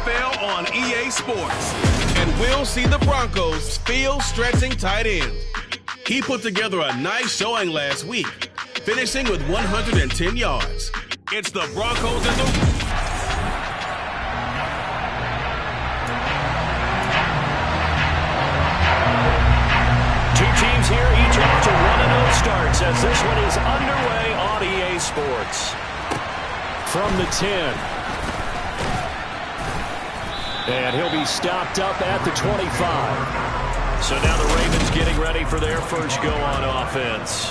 NFL on EA Sports. And we'll see the Broncos' field-stretching tight end. He put together a nice showing last week, finishing with 110 yards. It's the Broncos and the... Teams here, each off to 1-0 starts as this one is underway on EA Sports. From the 10. And he'll be stopped up at the 25. So now the Ravens getting ready for their first go on offense.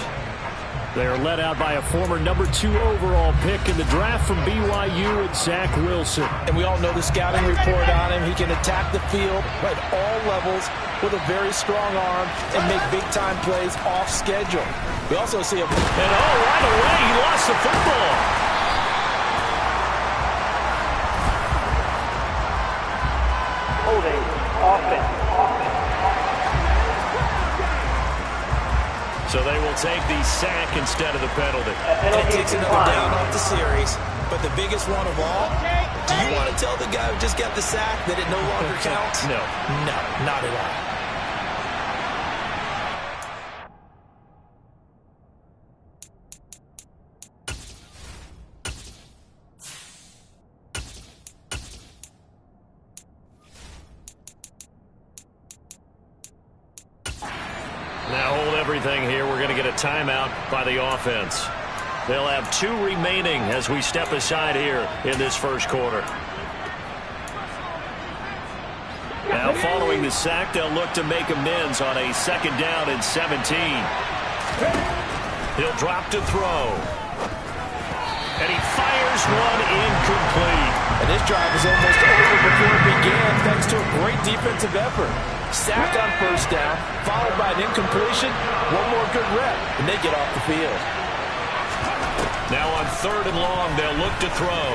They are led out by a former #2 overall pick in the draft from BYU, and Zach Wilson. And we all know the scouting report on him. He can attack the field at all levels with a very strong arm and make big-time plays off schedule. We also see him. And right away, he lost the football. Holding offense. So they will take the sack instead of the penalty. And it takes another down off the series. But the biggest one of all, do you want to tell the guy who just got the sack that it no longer counts? No. No, not at all. Now hold everything here. We're going to get a timeout by the offense. They'll have 2 remaining as we step aside here in this first quarter. Now following the sack, they'll look to make amends on a 2nd down and 17. He'll drop to throw. And he fires one incomplete. And this drive was almost over before it began thanks to a great defensive effort. Sack on 1st down, followed by an incompletion. One more good rep, and they get off the field. Now on 3rd and long, they'll look to throw.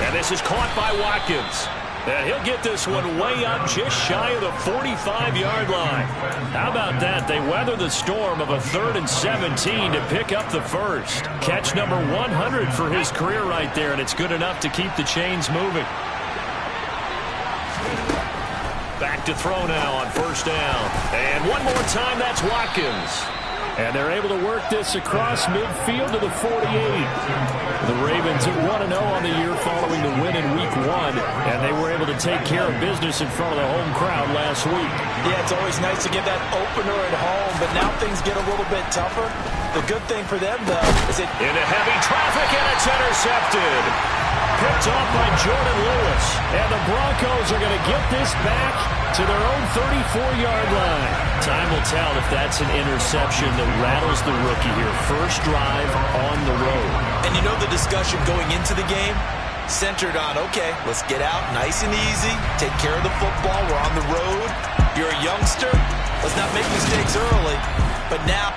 And this is caught by Watkins. And he'll get this one way up just shy of the 45-yard line. How about that? They weather the storm of a 3rd and 17 to pick up the first. Catch number 100 for his career right there, and it's good enough to keep the chains moving. Back to throw now on 1st down. And one more time, that's Watkins. And they're able to work this across midfield to the 48. The Ravens at 1-0 on the year following the win in Week 1. And they were able to take care of business in front of the home crowd last week. Yeah, it's always nice to get that opener at home, but now things get a little bit tougher. The good thing for them, though, is it... Into heavy traffic, and it's intercepted. Picked off by Jordan Lewis. And the Broncos are going to get this back to their own 34-yard line. Time will tell if that's an interception that rattles the rookie here. First drive on the road. And you know the discussion going into the game? Centered on, okay, let's get out nice and easy, take care of the football, we're on the road. You're a youngster, let's not make mistakes early. But now...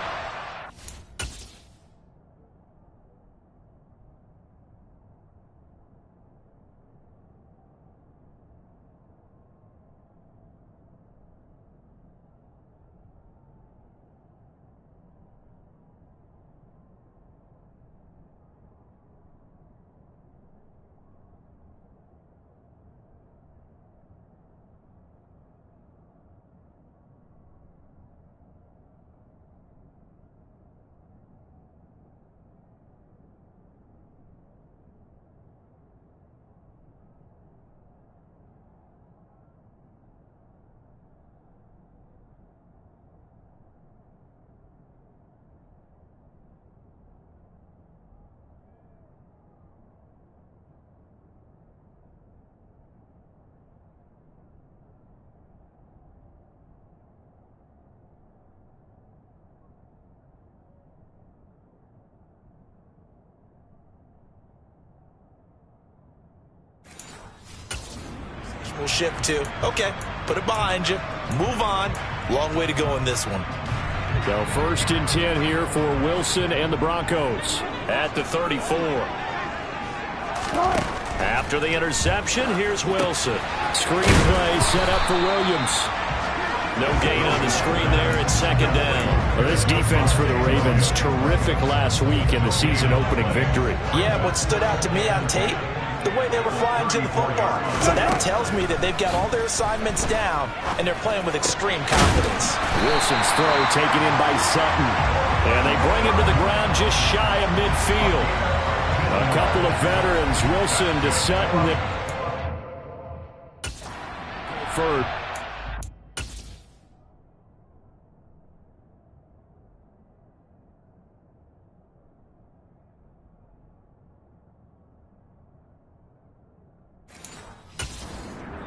We'll shift to, okay, put it behind you, move on. Long way to go in this one. So 1st and 10 here for Wilson and the Broncos at the 34. After the interception, here's Wilson. Screen play set up for Williams. No gain on the screen there. It's 2nd down. Well, this defense for the Ravens, terrific last week in the season-opening victory. Yeah, what stood out to me on tape, the way they were flying to the football. So that tells me that they've got all their assignments down, and they're playing with extreme confidence. Wilson's throw taken in by Sutton. And they bring him to the ground just shy of midfield. A couple of veterans, Wilson to Sutton. For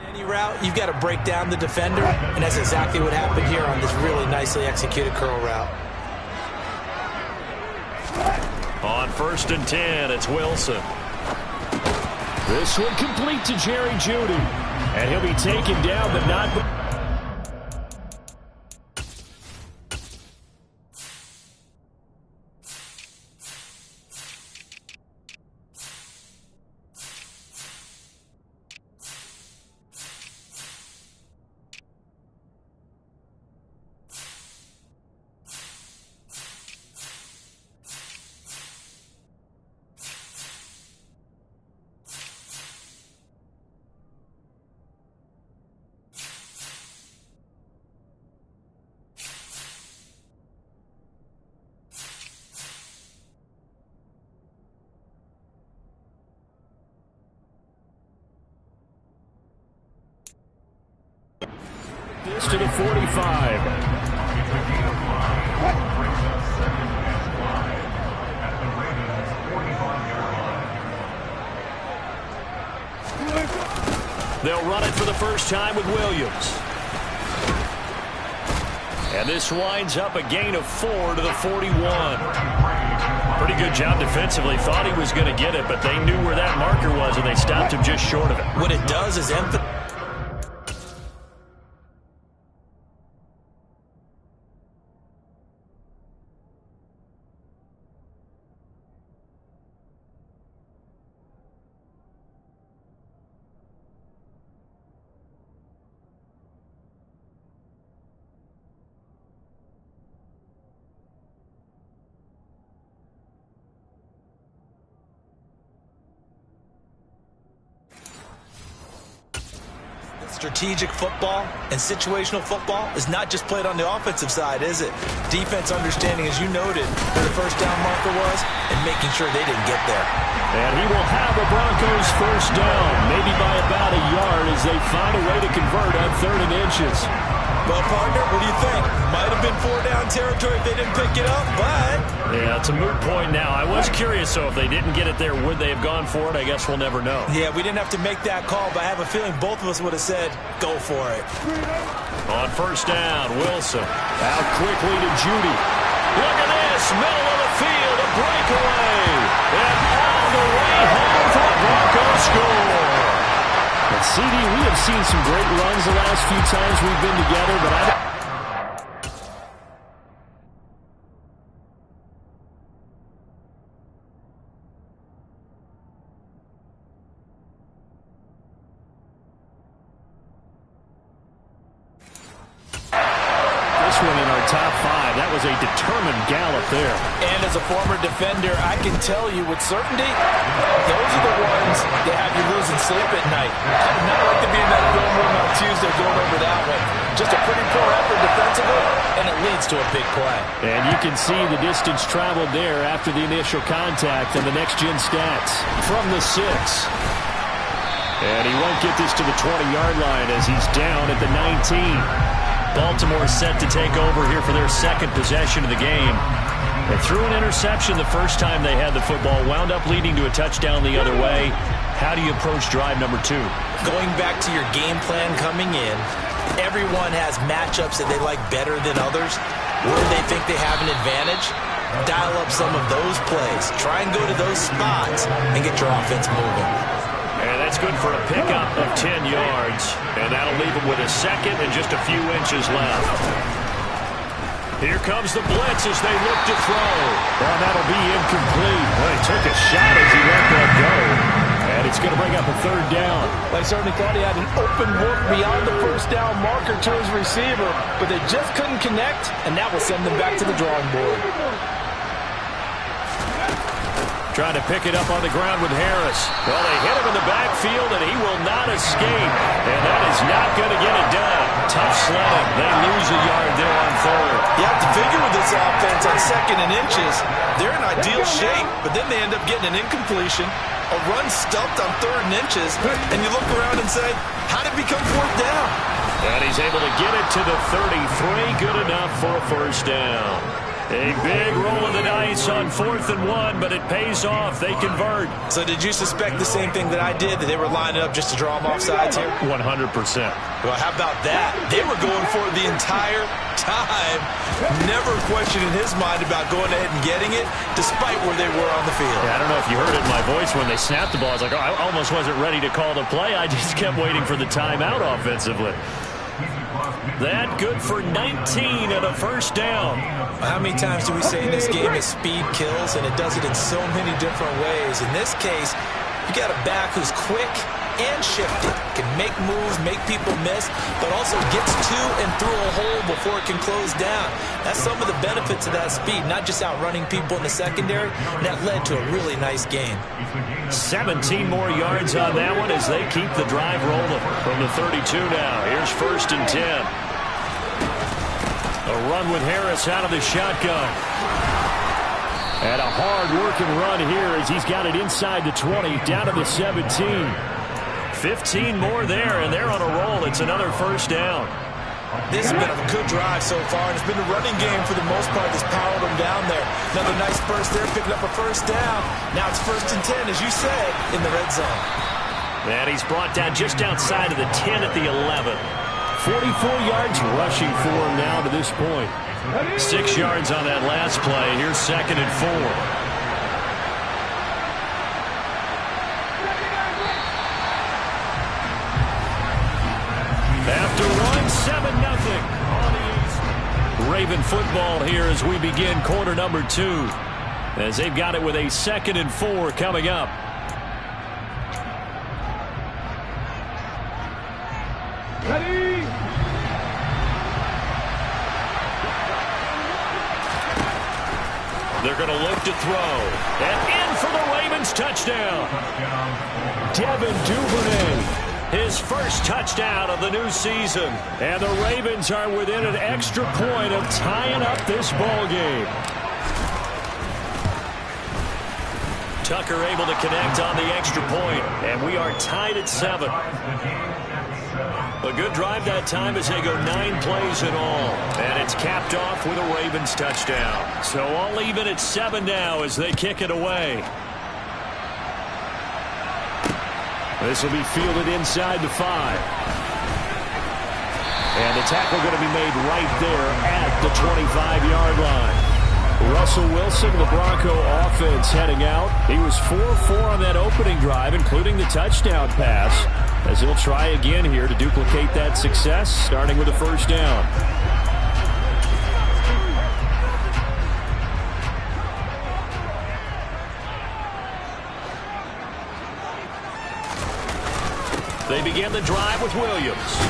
any route, you've got to break down the defender, and that's exactly what happened here on this really nicely executed curl route. On 1st and 10, it's Wilson. This one complete to Jerry Jeudy. And he'll be taken down, but not... This to the 45. They'll run it for the first time with Williams. And this winds up a gain of 4 to the 41. Pretty good job defensively. Thought he was going to get it, but they knew where that marker was, and they stopped him just short of it. What it does is emphasize. Strategic football and situational football is not just played on the offensive side, is it? Defense understanding, as you noted, where the first down marker was and making sure they didn't get there. And he will have the Broncos first down, maybe by about a yard as they find a way to convert on 3rd and inches. Well, partner, what do you think? Might have been 4-down territory if they didn't pick it up, but... Yeah, it's a moot point now. I was curious, so if they didn't get it there, would they have gone for it? I guess we'll never know. Yeah, we didn't have to make that call, but I have a feeling both of us would have said, go for it. On 1st down, Wilson. Out quickly to Jeudy. Look at this, middle of the field, a breakaway. And all the way home for the Broncos score. But CD, we have seen some great runs the last few times we've been together, but this one in our top 5, that was a determined gallop there. And as a former defender, I can tell you with certainty, those are the ones that have you losing sleep at night. I would not like to be in that film room on Tuesday going over that one. Just a pretty poor effort defensively, and it leads to a big play. And you can see the distance traveled there after the initial contact and the next-gen stats from the 6. And he won't get this to the 20-yard line as he's down at the 19. Baltimore set to take over here for their second possession of the game. They threw an interception the first time they had the football, wound up leading to a touchdown the other way. How do you approach drive number 2? Going back to your game plan coming in, everyone has matchups that they like better than others. Where they think they have an advantage, dial up some of those plays. Try and go to those spots and get your offense moving. And that's good for a pickup of 10 yards. And that'll leave them with a second and just a few inches left. Here comes the blitz as they look to throw. Well, that'll be incomplete. Well, he took a shot as he let that go. And it's going to bring up a 3rd down. Well, I certainly thought he had an open look beyond the first down marker to his receiver, but they just couldn't connect, and that will send them back to the drawing board. Trying to pick it up on the ground with Harris. Well, they hit him in the backfield, and he will not escape. And that is not going to get it done. Tough sledding. They lose a yard there on third. You have to figure with this offense on 2nd and inches, they're in ideal shape, but then they end up getting an incompletion, a run stuffed on 3rd and inches, and you look around and say, how did it become 4th down? And he's able to get it to the 33. Good enough for a first down. A big roll of the dice on 4th and 1, but it pays off. They convert. So did you suspect the same thing that I did, that they were lining up just to draw them off sides here? 100%. Well, how about that? They were going for it the entire time. Never a question in his mind about going ahead and getting it, despite where they were on the field. Yeah, I don't know if you heard it in my voice when they snapped the ball. I was like, oh, I almost wasn't ready to call the play. I just kept waiting for the timeout offensively. That good for 19 and a first down. How many times do we say in this game that speed kills, and it does it in so many different ways? In this case, you got a back who's quick and shifty, can make moves, make people miss, but also gets to and through a hole before it can close down. That's some of the benefits of that speed, not just outrunning people in the secondary. That led to a really nice game. 17 more yards on that one as they keep the drive rolling from the 32 now. Here's 1st and 10. A run with Harris out of the shotgun. And a hard-working run here as he's got it inside the 20, down to the 17. 15 more there, and they're on a roll. It's another first down. This has been a good drive so far, and it's been a running game for the most part that's powered them down there. Another nice burst there, picking up a first down. Now it's 1st and 10, as you said, in the red zone. And he's brought down just outside of the 10 at the 11. 44 yards rushing for him now to this point. 6 yards on that last play. Here's 2nd and 4. After one, 7-0 on the East. Raven football here as we begin quarter number 2. As they've got it with a 2nd and 4 coming up. Ready. They're going to look to throw. And in for the Ravens touchdown. Devin Duvernay. His first touchdown of the new season. And the Ravens are within an extra point of tying up this ball game. Tucker able to connect on the extra point. And we are tied at 7. A good drive that time as they go 9 plays in all. And it's capped off with a Ravens touchdown. So all even at 7 now as they kick it away. This will be fielded inside the 5. And the tackle going to be made right there at the 25-yard line. Russell Wilson, the Bronco offense heading out. He was 4-4 on that opening drive, including the touchdown pass, as he'll try again here to duplicate that success, starting with a first down. They begin the drive with Williams.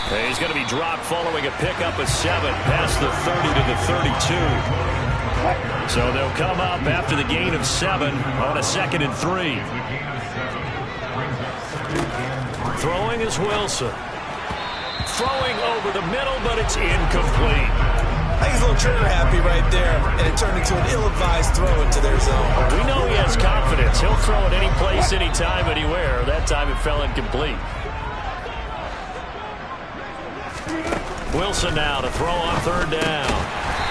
And he's going to be dropped following a pickup of 7 past the 30 to the 32. So they'll come up after the gain of 7 on a 2nd and 3. Throwing is Wilson. Throwing over the middle, but it's incomplete. I think he's a little trigger happy right there, and it turned into an ill-advised throw into their zone. We know he has confidence. He'll throw it any place, anytime, anywhere. That time it fell incomplete. Wilson now to throw on 3rd down.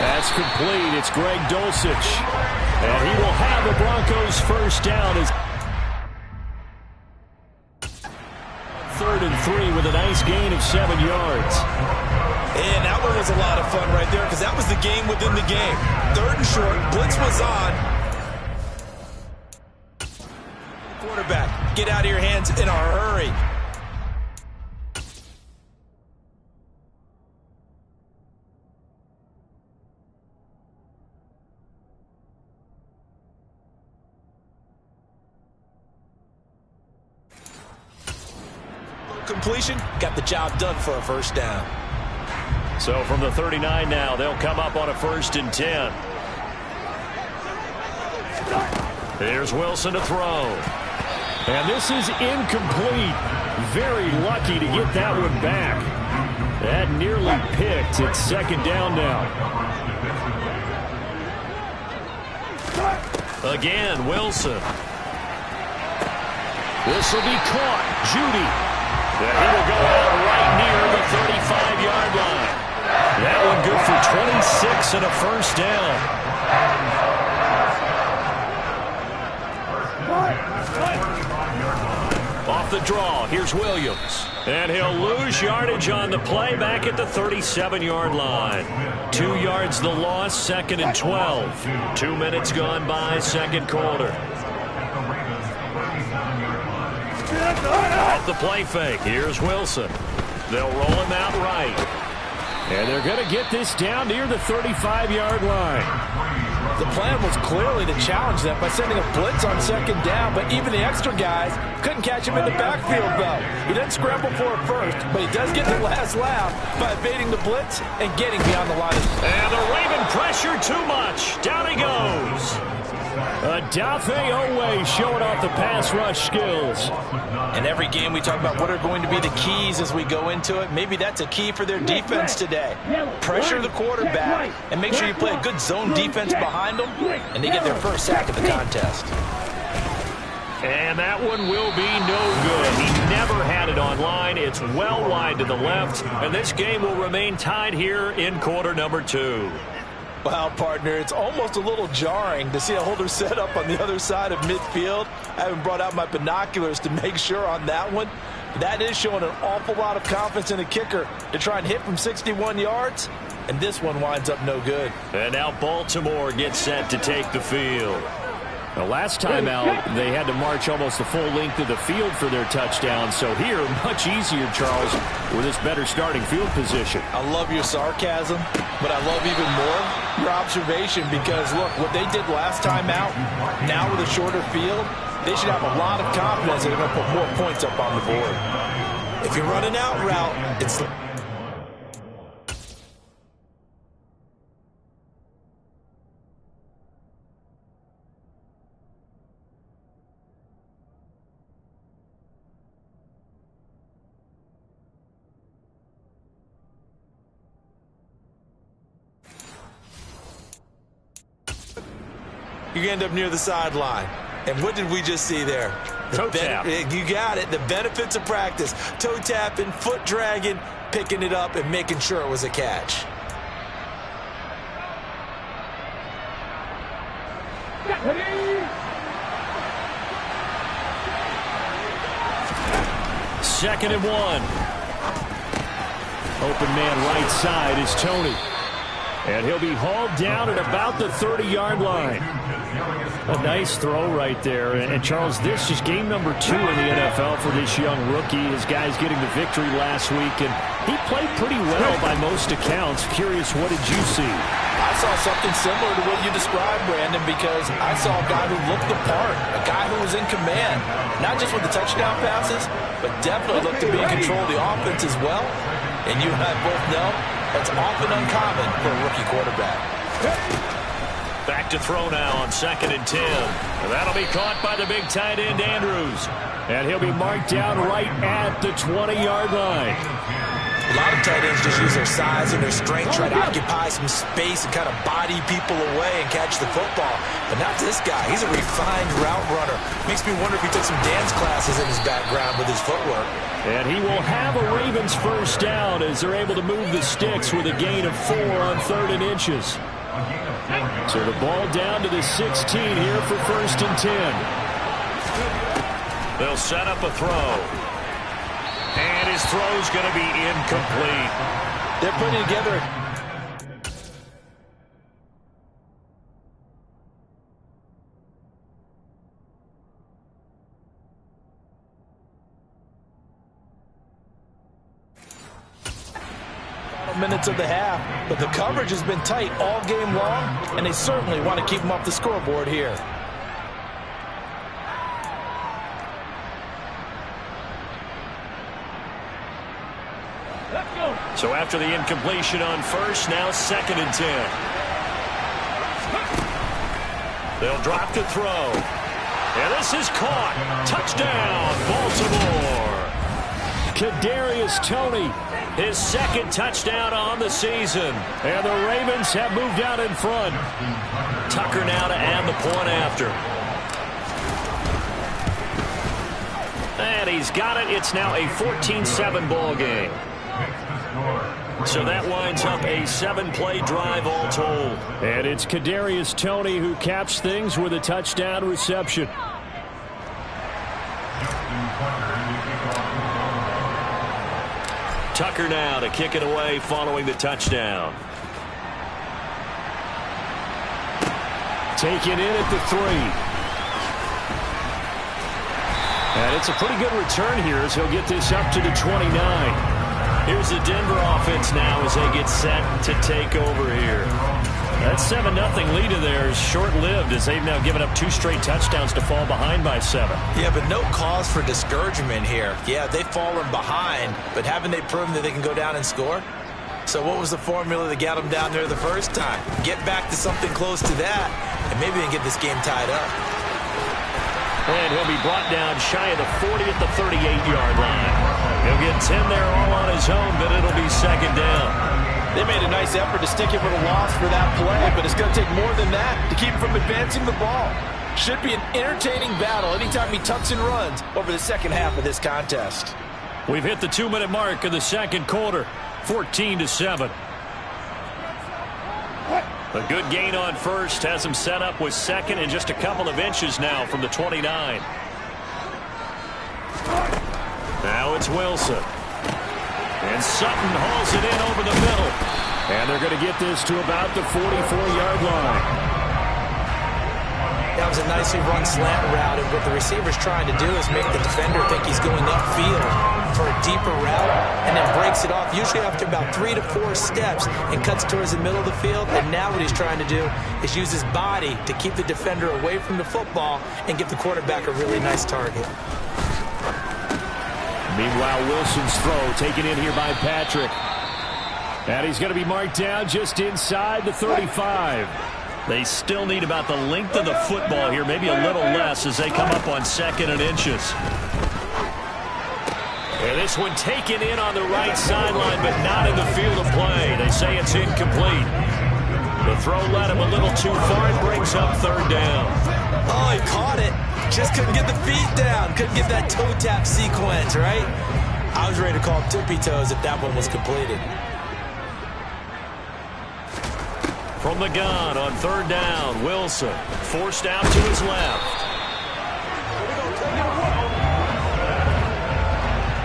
That's complete. It's Greg Dulcich. And he will have the Broncos first down. 3rd and 3 with a nice gain of 7 yards. And that one was a lot of fun right there because that was the game within the game. 3rd and short. Blitz was on. Quarterback, get out of your hands in a hurry. Completion, got the job done for a first down. So from the 39 now, they'll come up on a 1st and 10. Here's Wilson to throw. And this is incomplete. Very lucky to get that one back. That nearly picked. It's second down now. Again, Wilson. This will be caught. Judy. And he will go out right near the 35-yard line. That one good for 26 and a first down. Off the draw, here's Williams. And he'll lose yardage on the play back at the 37-yard line. 2 yards the loss, second and 12. 2 minutes gone by, second quarter. Off the play fake, here's Wilson. They'll roll him out right. And they're going to get this down near the 35-yard line. The plan was clearly to challenge them by sending a blitz on second down, but even the extra guys couldn't catch him in the backfield, though. He doesn't scramble for it first, but he does get the last laugh by evading the blitz and getting beyond the line. And the Raven pressure too much. Down he goes. Adafe Owe showing off the pass rush skills. In every game we talk about what are going to be the keys as we go into it. Maybe that's a key for their defense today. Pressure the quarterback and make sure you play a good zone defense behind them, and they get their first sack of the contest. And that one will be no good. He never had it on line. It's well wide to the left, and this game will remain tied here in quarter number 2. Wow, partner, it's almost a little jarring to see a holder set up on the other side of midfield. I haven't brought out my binoculars to make sure on that one. That is showing an awful lot of confidence in a kicker to try and hit from 61 yards, and this one winds up no good. And now Baltimore gets set to take the field. The last time out, they had to march almost the full length of the field for their touchdown. So here, much easier, Charles, with this better starting field position. I love your sarcasm, but I love even more your observation because, look, what they did last time out, now with a shorter field, they should have a lot of confidence that they're going to put more points up on the board. If you're running out route, it's... You end up near the sideline. And what did we just see there? Toe tap. You got it. The benefits of practice. Toe tapping, foot dragging, picking it up, and making sure it was a catch. Second and 1. Open man right side is Tony. And he'll be hauled down at about the 30-yard line. A nice throw right there. And Charles, this is game number 2 in the NFL for this young rookie. His guys getting the victory last week, and he played pretty well by most accounts. Curious, what did you see? I saw something similar to what you described, Brandon, because I saw a guy who looked the part, a guy who was in command, not just with the touchdown passes, but definitely looked to be in control of the offense as well. And you and I both know that's often uncommon for a rookie quarterback. Back to throw now on second and 10. And that'll be caught by the big tight end, Andrews. And he'll be marked down right at the 20-yard line. A lot of tight ends just use their size and their strength, try to occupy some space and kind of body people away and catch the football. But not this guy. He's a refined route runner. Makes me wonder if he took some dance classes in his background with his footwork. And he will have a Ravens first down as they're able to move the sticks with a gain of 4 on 3rd and inches. So the ball down to the 16 here for 1st and 10. They'll set up a throw. And his throw's going to be incomplete. They're putting together minutes of the half, but the coverage has been tight all game long, and they certainly want to keep them off the scoreboard here. So after the incompletion on first, now 2nd and 10. They'll drop to throw. And this is caught. Touchdown, Baltimore. Kadarius Toney, his second touchdown on the season. And the Ravens have moved out in front. Tucker now to add the point after. And he's got it. It's now a 14-7 ball game. So that winds up a 7-play drive all told. And it's Kadarius Toney who caps things with a touchdown reception. Tucker now to kick it away following the touchdown. Taken in at the 3. And it's a pretty good return here as he'll get this up to the 29. Here's the Denver offense now as they get set to take over here. That 7-0 lead of theirs short-lived as they've now given up 2 straight touchdowns to fall behind by 7. Yeah, but no cause for discouragement here. Yeah, they've fallen behind, but haven't they proven that they can go down and score? So what was the formula that got them down there the first time? Get back to something close to that, and maybe they can get this game tied up. And he'll be brought down shy of the 40 at the 38-yard line. He'll get 10 there all on his own, but it'll be second down. They made a nice effort to stick him with a loss for that play, but it's going to take more than that to keep him from advancing the ball. Should be an entertaining battle anytime he tucks and runs over the second half of this contest. We've hit the 2-minute mark of the second quarter, 14-7. A good gain on first has him set up with second and just a couple of inches now from the 29. Now it's Wilson. And Sutton hauls it in over the middle. And they're going to get this to about the 44-yard line. That was a nicely run slant route, and what the receiver's trying to do is make the defender think he's going upfield for a deeper route, and then breaks it off, usually after about 3 to 4 steps, and cuts towards the middle of the field. And now what he's trying to do is use his body to keep the defender away from the football and give the quarterback a really nice target. Meanwhile, Wilson's throw taken in here by Patrick. And he's going to be marked down just inside the 35. They still need about the length of the football here, maybe a little less as they come up on 2nd and inches. And this one taken in on the right sideline, but not in the field of play. They say it's incomplete. The throw led him a little too far and brings up 3rd down. Oh, he caught it. Just couldn't get the feet down. Couldn't get that toe tap sequence, right? I was ready to call tippy toes if that one was completed. From the gun on 3rd down, Wilson forced out to his left.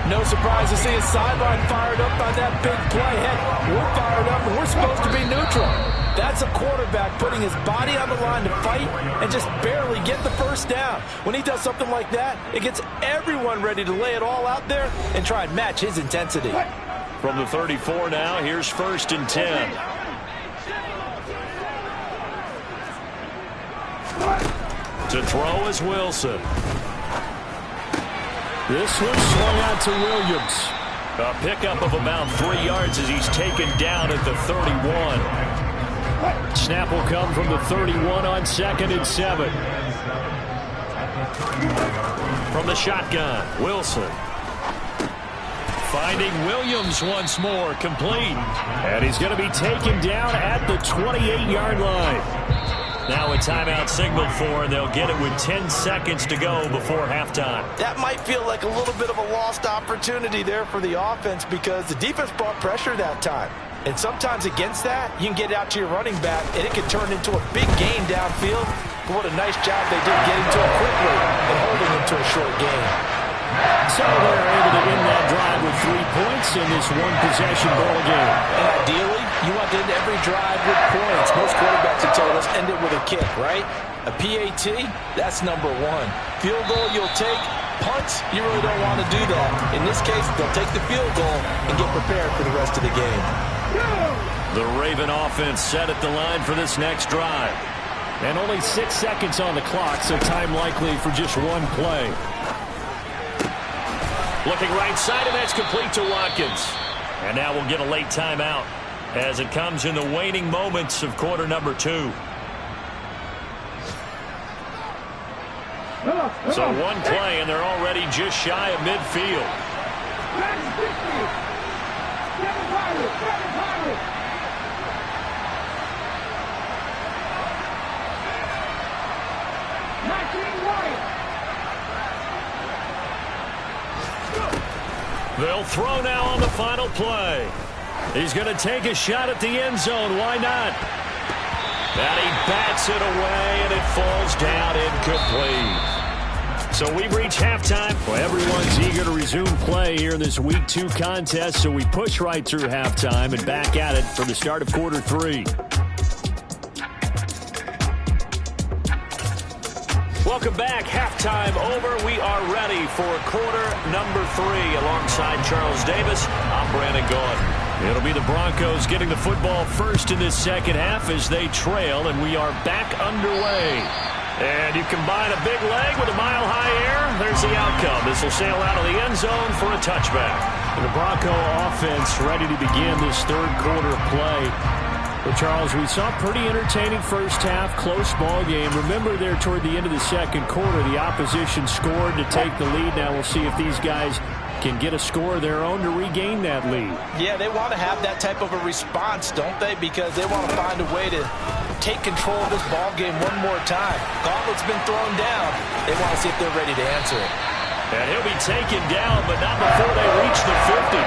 No surprise to see his sideline fired up on that big play. Heck, we're fired up and we're supposed to be neutral. That's a quarterback putting his body on the line to fight and just barely get the first down. When he does something like that, it gets everyone ready to lay it all out there and try and match his intensity. From the 34 now, here's 1st and 10. To throw is Wilson. This one swung out to Williams. A pickup of about 3 yards as he's taken down at the 31. Snap will come from the 31 on 2nd and 7. From the shotgun, Wilson. Finding Williams once more, complete. And he's going to be taken down at the 28-yard line. Now a timeout signaled for, and they'll get it with 10 seconds to go before halftime. That might feel like a little bit of a lost opportunity there for the offense because the defense brought pressure that time. And sometimes against that, you can get out to your running back, and it can turn into a big gain downfield. But what a nice job they did getting to him quickly and holding him to a short gain. So they're able to end that drive with 3 points in this one-possession ball game. And ideally, you want to end every drive with points. Most quarterbacks have told us end it with a kick, right? A PAT, that's number 1. Field goal you'll take. Punts, you really don't want to do that. In this case, they'll take the field goal and get prepared for the rest of the game. The Raven offense set at the line for this next drive. And only 6 seconds on the clock, so time likely for just one play. Looking right side, and that's complete to Watkins. And now we'll get a late timeout as it comes in the waning moments of quarter number 2. So one play, and they're already just shy of midfield. They'll throw now on the final play. He's going to take a shot at the end zone. Why not? And he bats it away, and it falls down incomplete. So we've reached halftime. Well, everyone's eager to resume play here in this Week 2 contest, so we push right through halftime and back at it for the start of quarter 3. Welcome back. Halftime over. We are ready for quarter number 3. Alongside Charles Davis, I'm Brandon Gaudin. It'll be the Broncos getting the football first in this second half as they trail, and we are back underway. And you combine a big leg with a mile-high air, there's the outcome. This will sail out of the end zone for a touchback. And the Bronco offense ready to begin this third quarter play. Well, Charles, we saw a pretty entertaining first half, close ball game. Remember there toward the end of the second quarter, the opposition scored to take the lead. Now we'll see if these guys can get a score of their own to regain that lead. Yeah, they want to have that type of a response, don't they? Because they want to find a way to take control of this ball game one more time. Gauntlet's been thrown down. They want to see if they're ready to answer it. And he'll be taken down, but not before they reach the 50.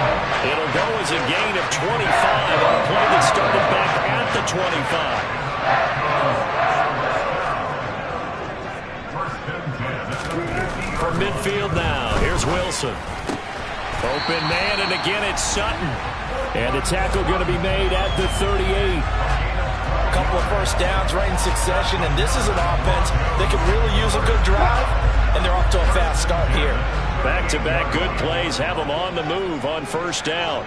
It'll go as a gain of 25 on a play that started back at the 25. From midfield now, here's Wilson. Open man, and again it's Sutton. And the tackle going to be made at the 38. A couple of first downs right in succession, and this is an offense that could really use a good drive, and they're off to a fast start here. Back-to-back good plays have them on the move on first down.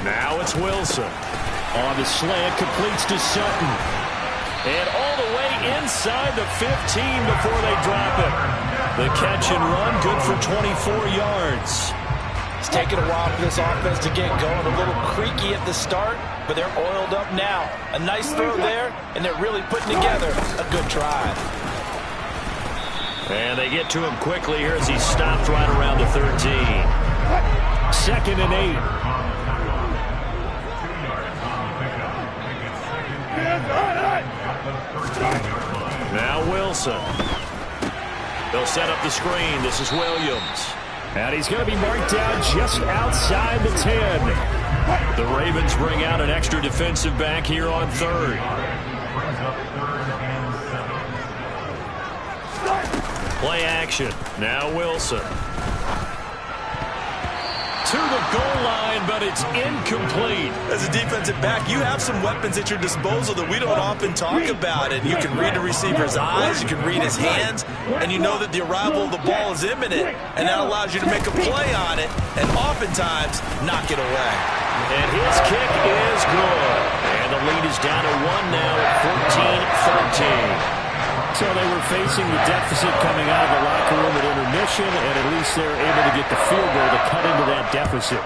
Now it's Wilson. On the slant, completes to Sutton. And all the way inside the 15 before they drop it. The catch and run, good for 24 yards. It's taken a while for this offense to get going. A little creaky at the start, but they're oiled up now. A nice throw there, and they're really putting together a good drive. And they get to him quickly here as he stopped right around the 13. 2nd and 8. Now Wilson. They'll set up the screen. This is Williams. And he's going to be marked down just outside the 10. The Ravens bring out an extra defensive back here on 3rd. Play action. Now Wilson. To the goal line, but it's incomplete. As a defensive back, you have some weapons at your disposal that we don't often talk about. And you can read the receiver's eyes, you can read his hands, and you know that the arrival of the ball is imminent. And that allows you to make a play on it and oftentimes knock it away. And his kick is good. And the lead is down to 1 now at 14-13. So they were facing the deficit coming out of the locker room at intermission, and at least they're able to get the field goal to cut into that deficit.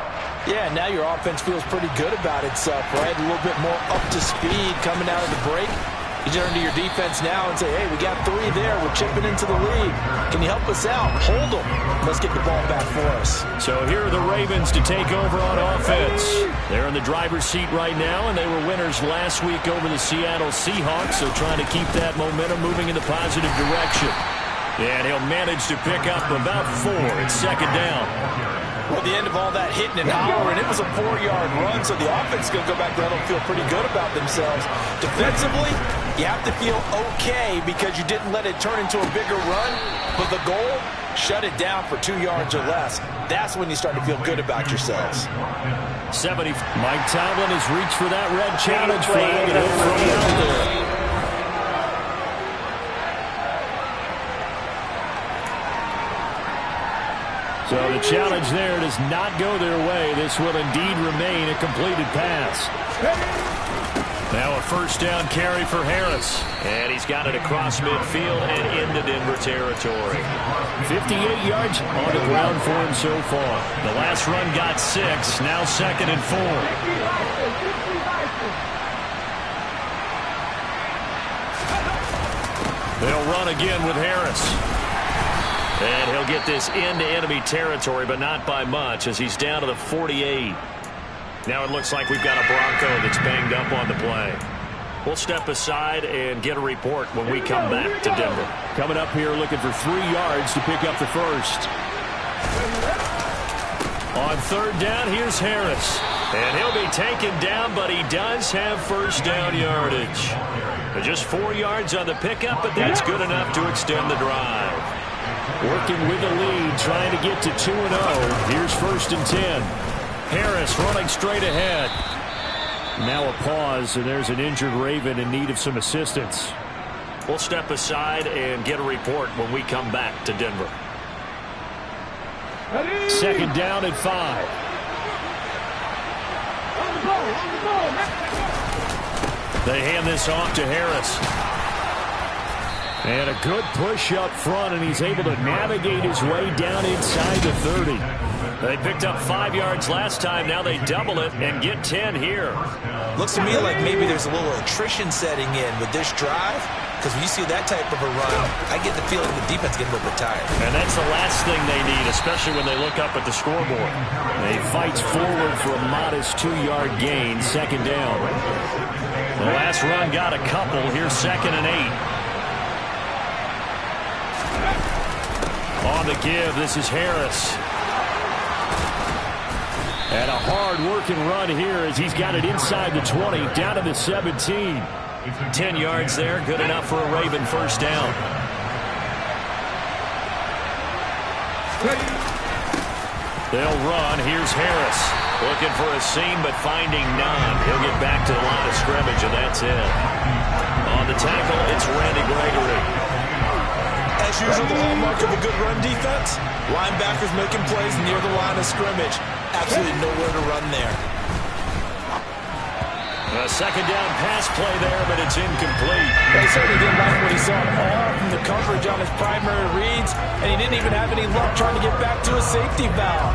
Yeah, now your offense feels pretty good about itself, right? A little bit more up to speed coming out of the break. You turn to your defense now and say, hey, we got 3 there. We're chipping into the lead. Can you help us out? Hold them. Let's get the ball back for us. So here are the Ravens to take over on offense. They're in the driver's seat right now, and they were winners last week over the Seattle Seahawks, so trying to keep that momentum moving in the positive direction. And he'll manage to pick up about 4. It's 2nd down. Well, the end of all that hitting and hollering, it was a 4-yard run, so the offense is going to go back there and feel pretty good about themselves. Defensively, you have to feel okay because you didn't let it turn into a bigger run, but the goal, shut it down for 2 yards or less. That's when you start to feel good about yourselves. 70. Mike Tomlin has reached for that red challenge flag, and he'll throw it out there. So the challenge there does not go their way. This will indeed remain a completed pass. Now a first down carry for Harris. And he's got it across midfield and into Denver territory. 58 yards on the ground for him so far. The last run got 6. Now 2nd and 4. They'll run again with Harris. And he'll get this into enemy territory, but not by much, as he's down to the 48. Now it looks like we've got a Bronco that's banged up on the play. We'll step aside and get a report when we come back to Denver. Coming up here looking for 3 yards to pick up the first. On third down, here's Harris. And he'll be taken down, but he does have first down yardage. Just 4 yards on the pickup, but that's good enough to extend the drive. Working with the lead, trying to get to 2-0. Here's first and 10. Harris running straight ahead. Now a pause, and there's an injured Raven in need of some assistance. We'll step aside and get a report when we come back to Denver. Second down and 5. They hand this off to Harris. And a good push up front, and he's able to navigate his way down inside the 30. They picked up 5 yards last time. Now they double it and get 10 here. Looks to me like maybe there's a little attrition setting in with this drive, because when you see that type of a run, I get the feeling the defense getting a little bit tired. And that's the last thing they need, especially when they look up at the scoreboard. He fights forward for a modest 2-yard gain, second down. The last run got a couple. Here's second and 8. On the give, this is Harris. And a hard-working run here as he's got it inside the 20, down to the 17. 10 yards there, good enough for a Raven first down. They'll run. Here's Harris. Looking for a seam, but finding none. He'll get back to the line of scrimmage, and that's it. On the tackle, it's Randy Gregory. As usual, the hallmark of a good run defense, linebackers making plays near the line of scrimmage. Absolutely nowhere to run there. A second down pass play there, but it's incomplete. He certainly didn't like what he saw all from the coverage on his primary reads, and he didn't even have any luck trying to get back to a safety valve.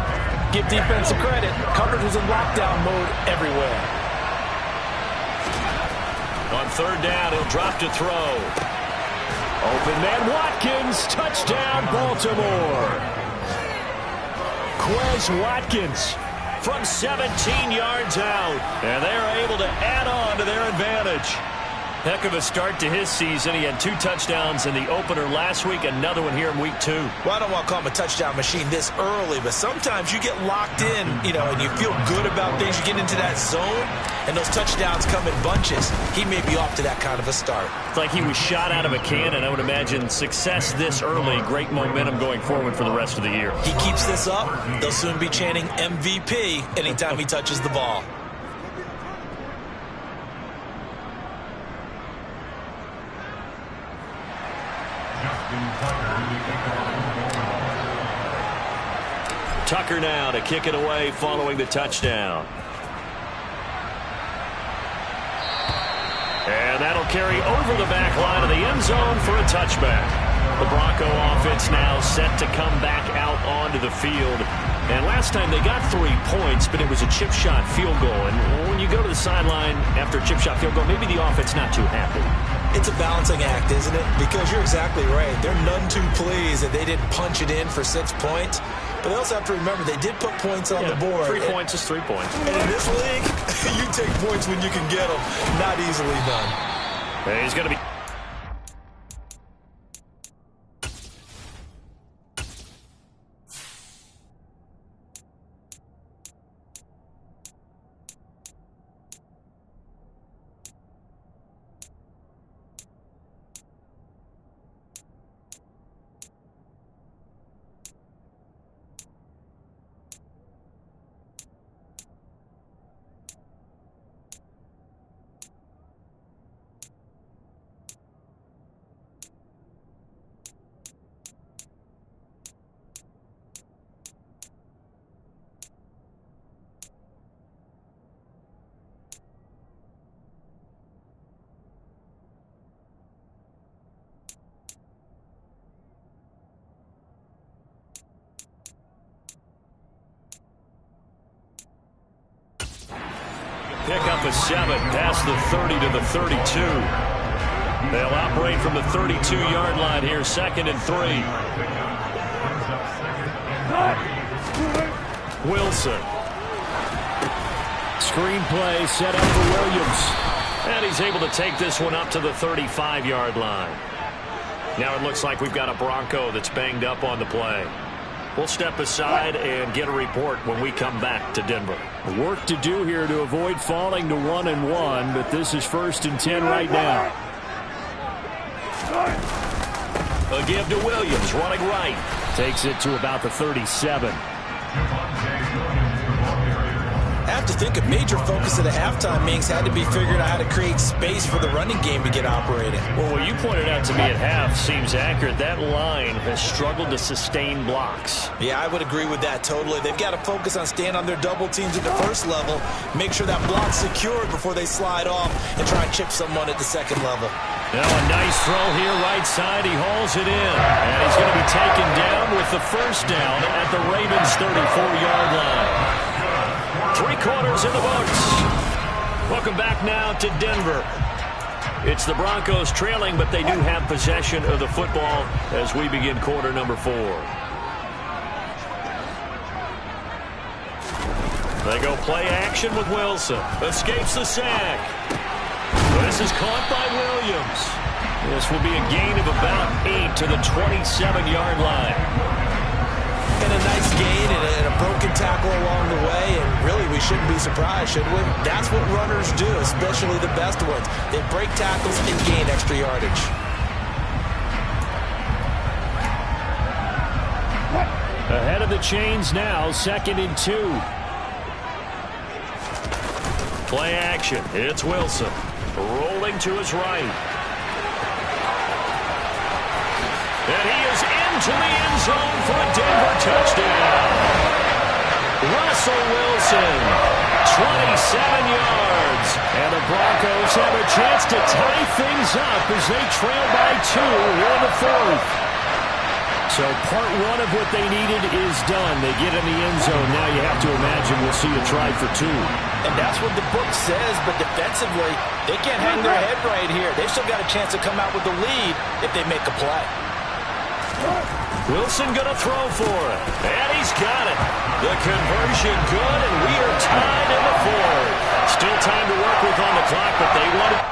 Give defense a credit. Coverage was in lockdown mode everywhere. On third down, he'll drop to throw. Open man Watkins, touchdown Baltimore. Quez Watkins from 17 yards out, and they're able to add on to their advantage. Heck of a start to his season. He had 2 touchdowns in the opener last week, another one here in week 2. Well, I don't want to call him a touchdown machine this early, but sometimes you get locked in, and you feel good about things. You get into that zone, and those touchdowns come in bunches. He may be off to that kind of a start. It's like he was shot out of a cannon. I would imagine success this early, great momentum going forward for the rest of the year. He keeps this up, they'll soon be chanting MVP anytime he touches the ball. Tucker now to kick it away following the touchdown. And that'll carry over the back line of the end zone for a touchback. The Bronco offense now set to come back out onto the field. And last time they got 3 points, but it was a chip shot field goal. And when you go to the sideline after a chip shot field goal, maybe the offense not too happy. It's a balancing act, isn't it? Because you're exactly right. They're none too pleased that they didn't punch it in for 6 points. But they also have to remember they did put points on the board. 3 points is 3 points. And in this league, you take points when you can get them. Not easily done. He's going to be... Pick up a 7 past the 30 to the 32. They'll operate from the 32-yard line here, 2nd and 3. Wilson. Screenplay set up for Williams. And he's able to take this one up to the 35-yard line. Now it looks like we've got a Bronco that's banged up on the play. We'll step aside and get a report when we come back to Denver. Work to do here to avoid falling to 1-1, but this is 1st and 10 right now. A give to Williams, running right. Takes it to about the 37. I have to think a major focus of the halftime meetings had to be figuring out how to create space for the running game to get operating. Well, what you pointed out to me at half seems accurate. That line has struggled to sustain blocks. Yeah, I would agree with that totally. They've got to focus on staying on their double teams at the first level, make sure that block's secured before they slide off and try and chip someone at the second level. Now a nice throw here, right side. He hauls it in. And he's going to be taken down with the first down at the Ravens' 34-yard line. 3 quarters in the books. Welcome back now to Denver. It's the Broncos trailing, but they do have possession of the football as we begin quarter number 4. They go play action with Wilson. Escapes the sack. This is caught by Williams. This will be a gain of about 8 to the 27-yard line. And a nice gain and a broken tackle along the way, and really we shouldn't be surprised, should we? That's what runners do, especially the best ones. They break tackles and gain extra yardage. Ahead of the chains now, 2nd and 2. Play action. It's Wilson. Rolling to his right. And he is into the end zone for a Denver touchdown. Russell Wilson, 27 yards. And the Broncos have a chance to tie things up as they trail by 2 here in the 4th. So part 1 of what they needed is done. They get in the end zone. Now you have to imagine we'll see a try for 2. And that's what the book says, but defensively, they can't hang their head right here. They've still got a chance to come out with the lead if they make a play. Wilson going to throw for it. And he's got it. The conversion good, and we are tied in the 4th. Still time to work with on the clock, but they want it.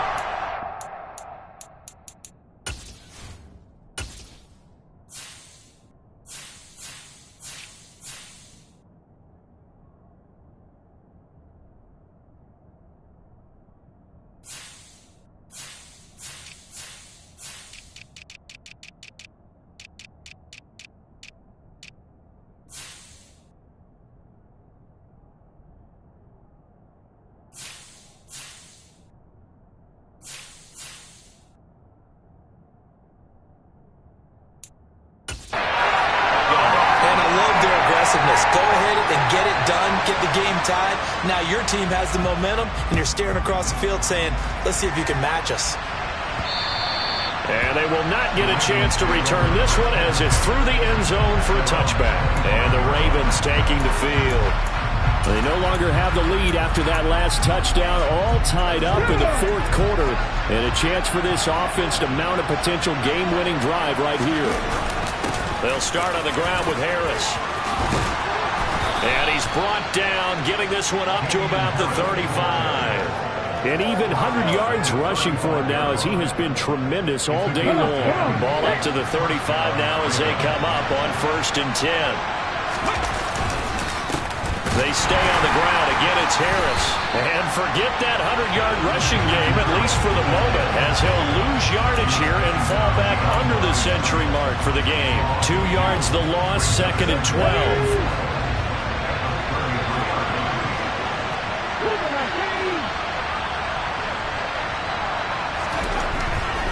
Go ahead and get it done, get the game tied. Now your team has the momentum, and you're staring across the field saying, let's see if you can match us. And they will not get a chance to return this one as it's through the end zone for a touchback. And the Ravens taking the field. They no longer have the lead after that last touchdown, all tied up in the 4th quarter. And a chance for this offense to mount a potential game-winning drive right here. They'll start on the ground with Harris. And he's brought down, getting this one up to about the 35. And even 100 yards rushing for him now as he has been tremendous all day long. Ball up to the 35 now as they come up on 1st and 10. They stay on the ground. Again, it's Harris. And forget that 100-yard rushing game, at least for the moment, as he'll lose yardage here and fall back under the century mark for the game. 2 yards the loss, 2nd and 12.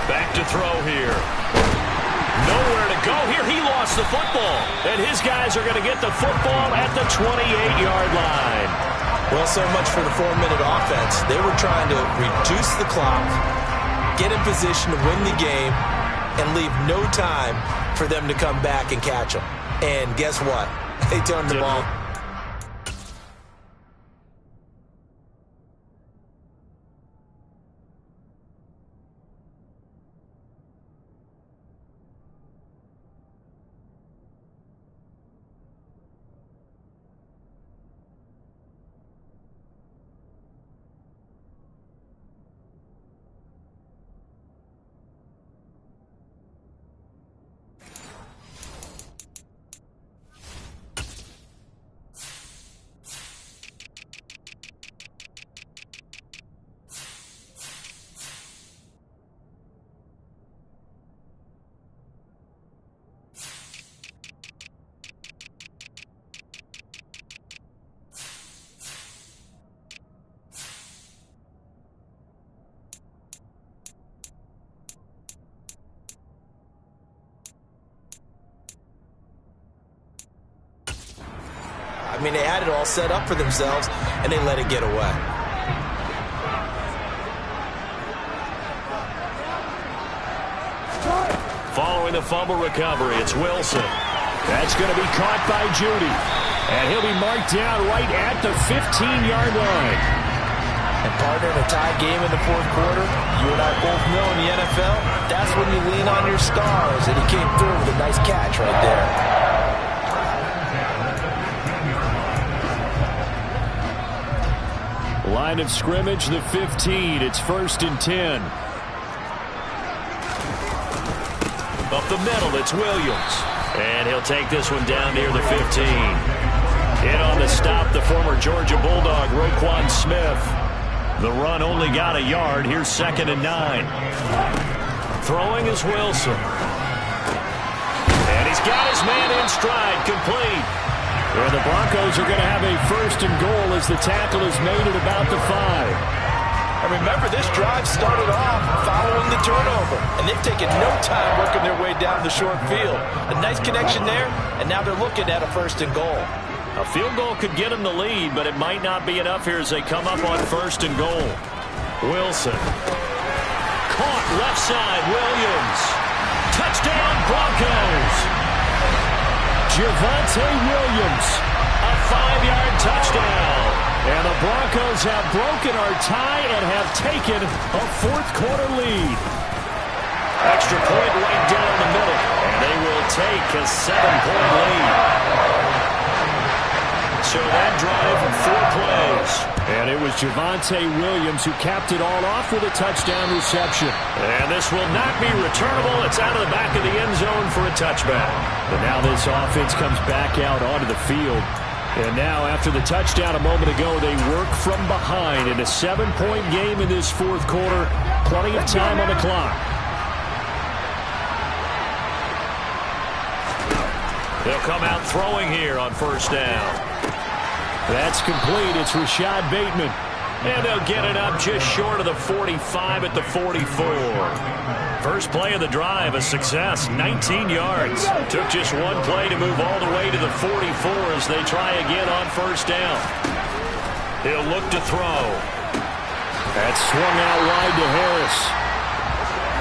Back to throw here. Nowhere to go here. He lost the football. And his guys are going to get the football at the 28-yard line. Well, so much for the 4-minute offense. They were trying to reduce the clock, get in position to win the game, and leave no time for them to come back and catch them. And guess what? They turned the ball. I mean, they had it all set up for themselves, and they let it get away. Following the fumble recovery, it's Wilson. That's going to be caught by Judy. And he'll be marked down right at the 15-yard line. And partner, in a tie game in the fourth quarter, you and I both know in the NFL, that's when you lean on your stars. And he came through with a nice catch right there. Line of scrimmage, the 15. It's 1st and 10. Up the middle, it's Williams. And he'll take this one down near the 15. In on the stop, the former Georgia Bulldog, Roquan Smith. The run only got a yard. Here's 2nd and 9. Throwing is Wilson. And he's got his man in stride, complete. And the Broncos are going to have a 1st and goal as the tackle is made at about the 5. And remember, this drive started off following the turnover. And they've taken no time working their way down the short field. A nice connection there, and now they're looking at a 1st and goal. A field goal could get them the lead, but it might not be enough here as they come up on 1st and goal. Wilson. Caught left side, Williams. Touchdown, Broncos. Javonte Williams. A 5-yard touchdown. And the Broncos have broken our tie and have taken a 4th quarter lead. Extra point right down the middle. And they will take a 7-point lead. So that drive, 4 plays. And it was Javonte Williams who capped it all off with a touchdown reception. And this will not be returnable. It's out of the back of the end zone for a touchback. But now this offense comes back out onto the field. And now after the touchdown a moment ago, they work from behind in a 7-point game in this 4th quarter. Plenty of time on the clock. They'll come out throwing here on 1st down. That's complete. It's Rashad Bateman. And they'll get it up just short of the 45 at the 44. First play of the drive, a success, 19 yards. Took just one play to move all the way to the 44 as they try again on 1st down. He'll look to throw. That's swung out wide to Harris.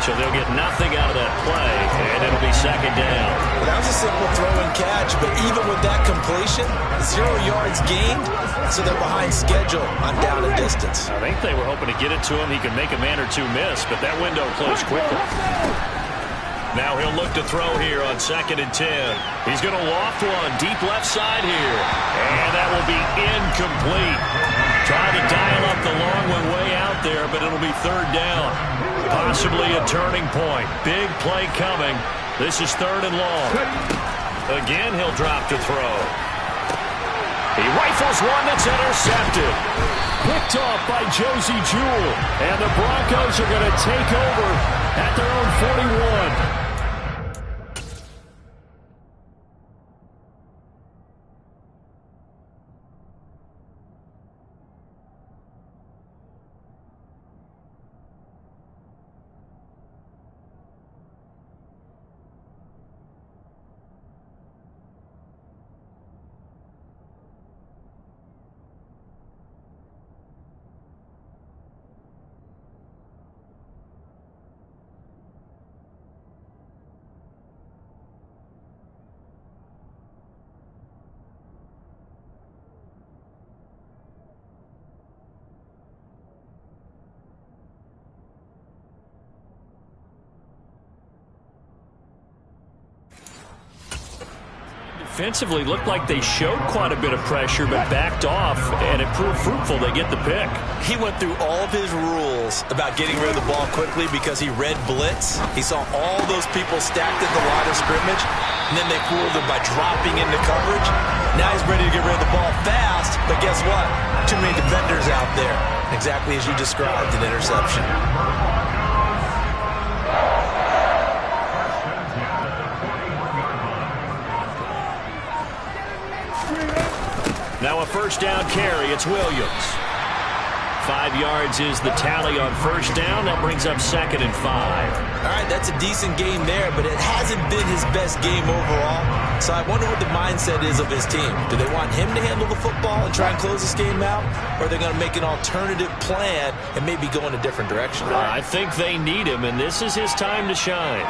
So they'll get nothing out of that play, and it'll be 2nd down. Well, that was a simple throw and catch, but even with that completion, 0 yards gained, so they're behind schedule on down and distance. I think they were hoping to get it to him. He could make a man or two miss, but that window closed quickly. Now he'll look to throw here on 2nd and 10. He's going to loft one deep left side here, and that will be incomplete. Trying to dial up the long one way out there, but it'll be 3rd down. Possibly a turning point. Big play coming. This is 3rd and long. Again, he'll drop to throw. He rifles one that's intercepted. Picked off by Josie Jewell. And the Broncos are going to take over at their own 41. Defensively looked like they showed quite a bit of pressure but backed off, and it proved fruitful. They get the pick. He went through all of his rules about getting rid of the ball quickly because he read blitz. He saw all those people stacked at the line of scrimmage, and then they fooled him by dropping into coverage. Now he's ready to get rid of the ball fast, but guess what? Too many defenders out there. Exactly as you described, an interception. Now a 1st down carry. It's Williams. 5 yards is the tally on first down. That brings up 2nd and 5. All right, that's a decent game there, but it hasn't been his best game overall. So I wonder what the mindset is of his team. Do they want him to handle the football and try and close this game out? Or are they going to make an alternative plan and maybe go in a different direction? I think they need him, and this is his time to shine.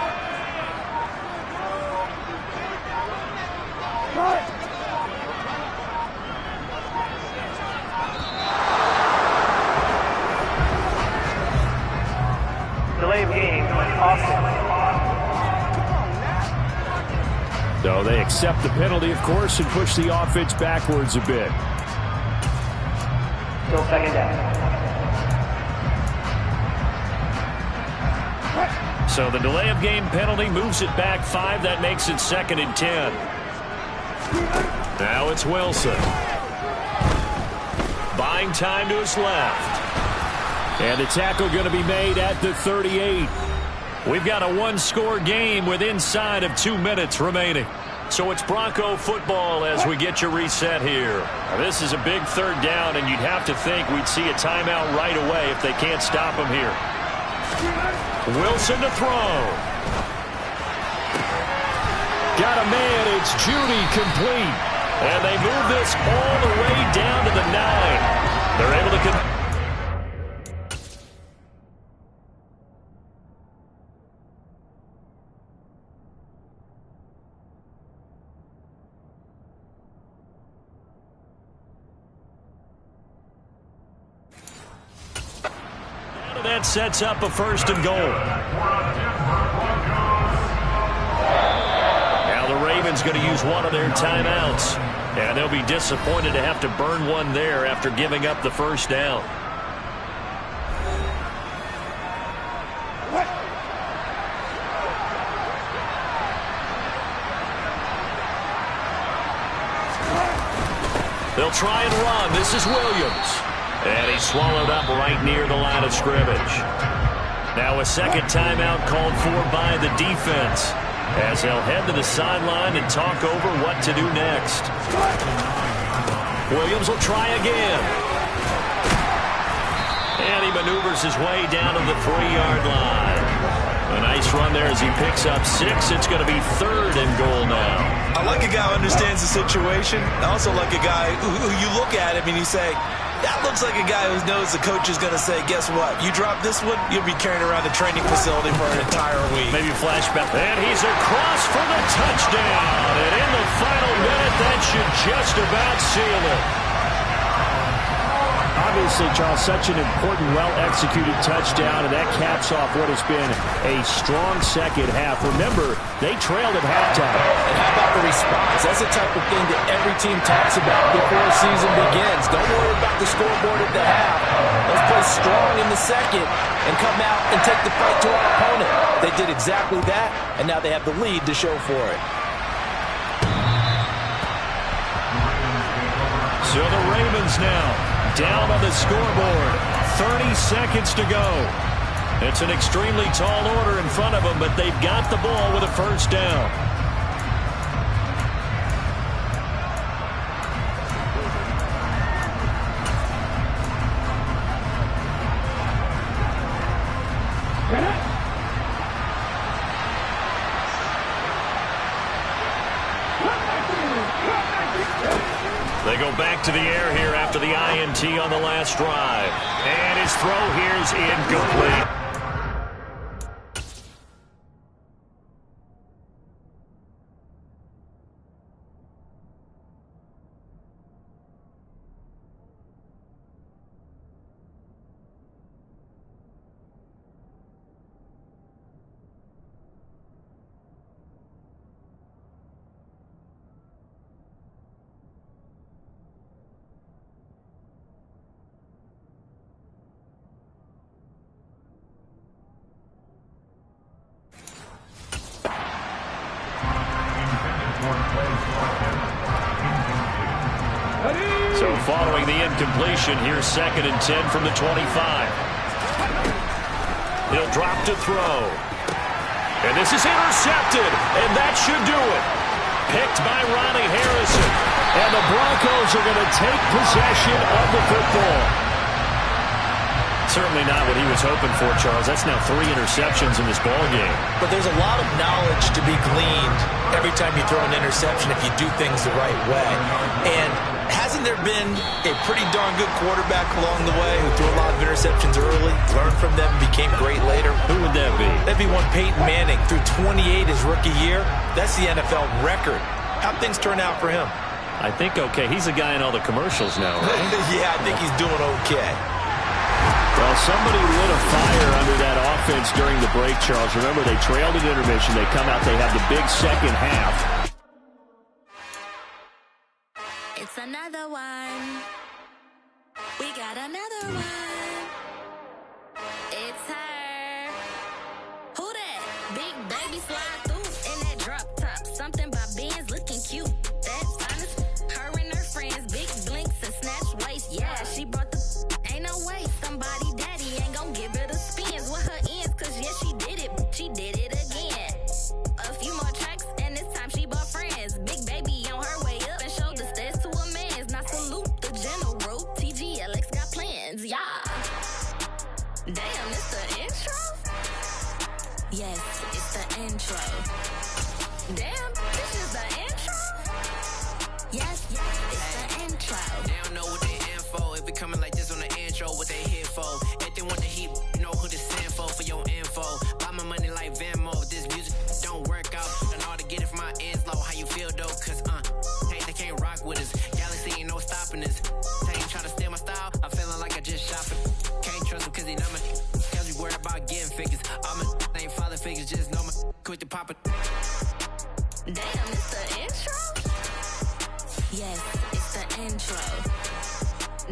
Delay of game, Austin. So they accept the penalty, of course, and push the offense backwards a bit. Still 2nd down. So the delay of game penalty moves it back 5. That makes it 2nd and 10. Now it's Wilson. Buying time to his left. And the tackle going to be made at the 38. We've got a one-score game with inside of 2 minutes remaining. So it's Bronco football as we get you reset here. Now, this is a big 3rd down, and you'd have to think we'd see a timeout right away if they can't stop him here. Wilson to throw. Got a man. It's Judy complete. And they move this all the way down to the 9. They're able to that sets up a 1st and goal. Now the Ravens going to use one of their timeouts. And they'll be disappointed to have to burn one there after giving up the 1st down. They'll try and run. This is Williams. And he's swallowed up right near the line of scrimmage. Now a 2nd timeout called for by the defense, as they'll head to the sideline and talk over what to do next. Williams will try again. And he maneuvers his way down to the 3-yard line. A nice run there as he picks up 6. It's going to be 3rd and goal now. I like a guy who understands the situation. I also like a guy who you look at him and you say, that looks like a guy who knows the coach is going to say, guess what? You drop this one, you'll be carrying around the training facility for an entire week. Maybe flashback. And he's across for the touchdown. And in the final minute, that should just about seal it. Obviously, Charles, such an important, well-executed touchdown, and that caps off what has been a strong second half. Remember, they trailed at halftime. And how about the response? That's the type of thing that every team talks about before the season begins. Don't worry about the scoreboard at the half. Let's play strong in the second and come out and take the fight to our opponent. They did exactly that, and now they have the lead to show for it. So the Ravens now down on the scoreboard. 30 seconds to go. It's an extremely tall order in front of them, but they've got the ball with a 1st down. They go back to the air here after the INT on the last drive. And his throw here is incomplete. So following the incompletion, here's 2nd and 10 from the 25. He'll drop to throw. And this is intercepted, and that should do it. Picked by Ronnie Harrison. And the Broncos are going to take possession of the football. certainly not what he was hoping for, Charles. That's now 3 interceptions in this ball game. But there's a lot of knowledge to be gleaned every time you throw an interception if you do things the right way. And hasn't there been a pretty darn good quarterback along the way who threw a lot of interceptions early, learned from them, became great later? Who would that be? That'd be one Peyton Manning, threw 28 his rookie year. That's the NFL record. How'd things turn out for him? I think okay. He's the guy in all the commercials now, right? Yeah, I think he's doing okay. Well, somebody lit a fire under that offense during the break, Charles. Remember, they trailed at intermission. They come out, they have the big second half. It's another one. We got another one. It's her. Who that? Big baby slide through in that drop top. Something by Benz looking cute. That's honest. Her and her friends, big blinks and snatch waist. Yeah, she brought the ain't no way. Somebody daddy ain't gon' give her the spins with her ends. Cause yeah, she did it. She did it again. A few more tracks and this time she bought friends. Big baby on her way up and showed the stairs to a man's. Now salute the general. TGLX got plans. Yeah. Damn, it's the intro? Yes, it's the intro. Damn, this is the intro? Yes, it's the intro. They don't know what they in for. If it coming like this on the intro, what they here for. If they want the heat, you know who to send for your info. Buy my money like Venmo. This music don't work out. And all to get it from my ends low. How you feel though? Cause hey, they can't rock with us. Galaxy ain't no stopping us. They ain't trying to steal my style. I'm feeling like I just shopping. Can't trust them cause they know me. Cause we worried about getting figures. All my ain't father figures. Just know my quit the pop it. Damn, it's the intro? Yes, it's the intro.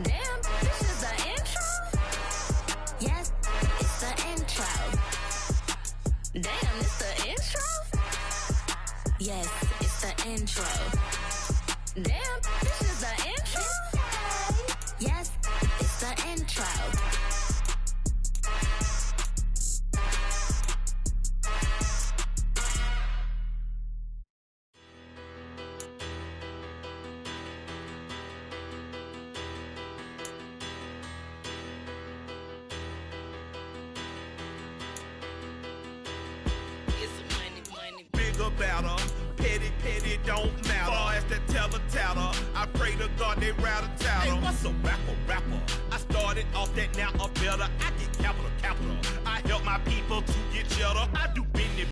Damn, this is the intro? Yes, it's the intro. Damn, it's the intro? Yes, it's the intro. Damn, this is the intro? Yes, it's the intro. Bigger, better, petty, don't matter. Far as the teller, I pray to God they rattle tattle. Hey, what's a rapper? I started off that, now I'm better. I get capital. I help my people